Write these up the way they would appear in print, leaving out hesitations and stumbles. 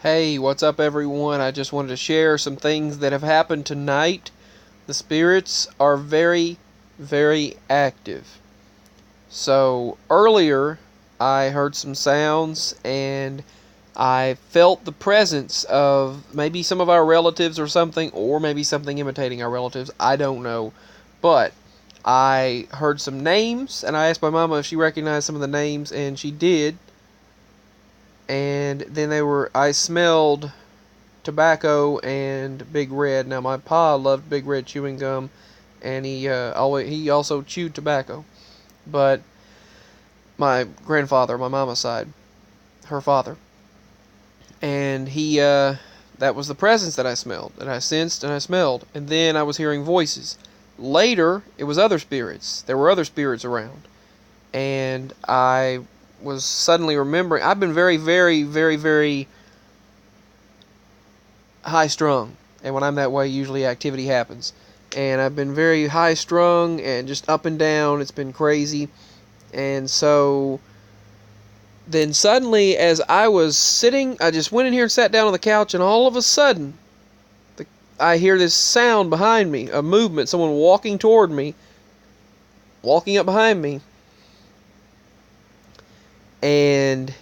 Hey, what's up, everyone? I just wanted to share some things that have happened tonight. The spirits are very, very active. So, earlier, I heard some sounds and I felt the presence of maybe some of our relatives or something, or maybe something imitating our relatives. I don't know. But I heard some names and I asked my mama if she recognized some of the names, and she did. And then I smelled tobacco and Big Red. Now my pa loved Big Red chewing gum, and he also chewed tobacco. But my grandfather, my mama's side, her father, and that was the presence that I smelled, that I sensed and I smelled. And then I was hearing voices. Later, it was other spirits. There were other spirits around, and I was suddenly remembering. I've been very, very, very, very high strung, and when I'm that way, usually activity happens. And I've been very high strung and just up and down. It's been crazy. And so then suddenly, as I was sitting, I just went in here and sat down on the couch, and all of a sudden, I hear this sound behind me, a movement, someone walking toward me, walking up behind me. And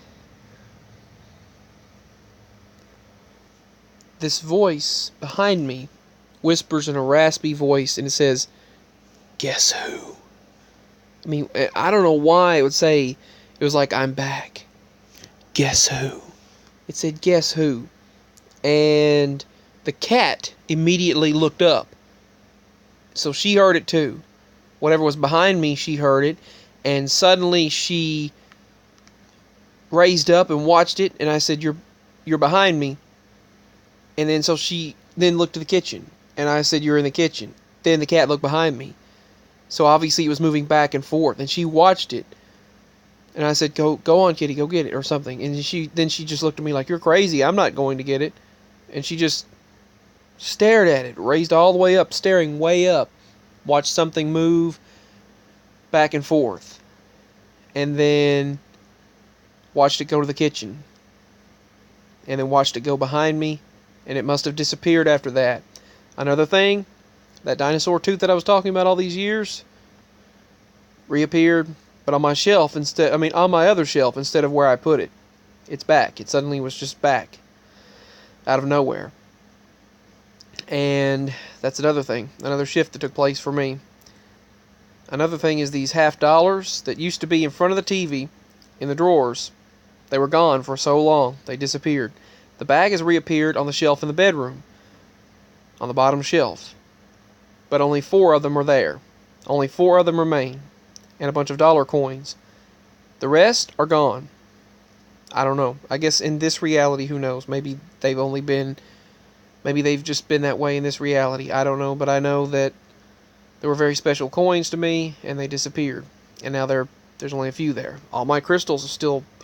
this voice behind me whispers in a raspy voice, and it says, "Guess who?" I mean, I don't know why it would say, it was like, "I'm back. Guess who?" It said, "Guess who?" And the cat immediately looked up. So she heard it too. Whatever was behind me, she heard it. And suddenly she raised up and watched it. And I said, You're behind me." And then so she then looked to the kitchen. And I said, "You're in the kitchen." Then the cat looked behind me. So obviously it was moving back and forth. And she watched it. And I said, go on, kitty, go get it," or something. And she just looked at me like, "You're crazy. I'm not going to get it." And she just stared at it, raised all the way up, staring way up. Watched something move back and forth. And then watched it go to the kitchen. And then watched it go behind me. And it must have disappeared after that. Another thing, that dinosaur tooth that I was talking about all these years reappeared, but on my shelf on my other shelf instead of where I put it. It's back. It suddenly was just back out of nowhere. And that's another thing, another shift that took place for me. Another thing is these $50 that used to be in front of the TV in the drawers. They were gone for so long. They disappeared. The bag has reappeared on the shelf in the bedroom, on the bottom shelf. But only 4 of them are there. Only 4 of them remain. And a bunch of dollar coins. The rest are gone. I don't know. I guess in this reality, who knows? Maybe they've just been that way in this reality. I don't know, but I know that there were very special coins to me, and they disappeared. And now there's only a few there. All my crystals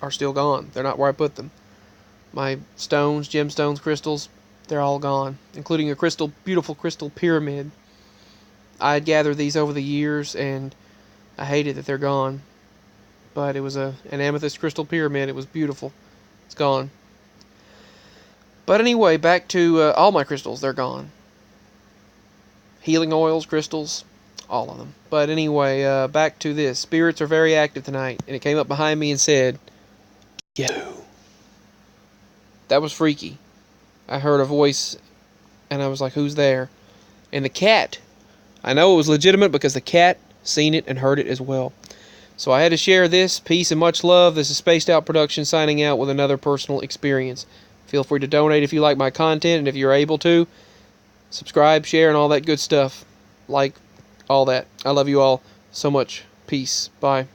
are still gone. They're not where I put them. My stones, gemstones, crystals, they're all gone, including a beautiful crystal pyramid. I had gathered these over the years, and I hate it that they're gone. But it was an amethyst crystal pyramid. It was beautiful. It's gone. But anyway, back to all my crystals. They're gone. Healing oils, crystals, all of them. But anyway, back to this. Spirits are very active tonight. And it came up behind me and said, "Guess who?" That was freaky. I heard a voice, and I was like, "Who's there?" And the cat, I know it was legitimate because the cat seen it and heard it as well. So I had to share this. Peace and much love. This is Spaced Out Production signing out with another personal experience. Feel free to donate if you like my content, and if you're able to, subscribe, share, and all that good stuff. Like all that. I love you all so much. Peace. Bye.